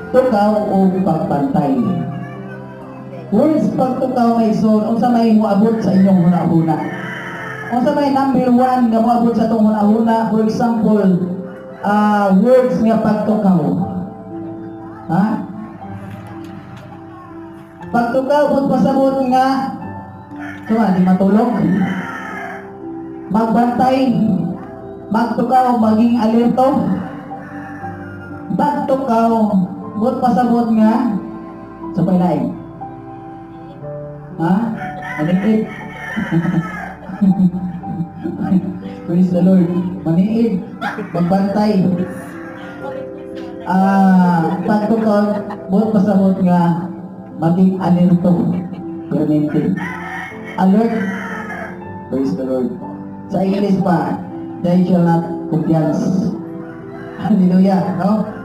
pagtukaw o pagbantay. Words pagtukaw may son, unsa may moabot sa inyong huna-huna. Unsa may number 1 nga moabot sa itong huna-huna, for example, words nga pagtukaw. Ha? Pagtukaw, kung pasabot nga, di matulog. Magbantay, magtukaw, maging alerto. Pagtukaw, kung pasabot nga, sa pailain. Ha? Maniid. Praise the Lord. Maniid. Magbantay. Pagtukaw, kung pasabot nga, maging alerto. Permanente. Alert. Praise the Lord. Sa English pa, they shall not confiance. Hallelujah. No?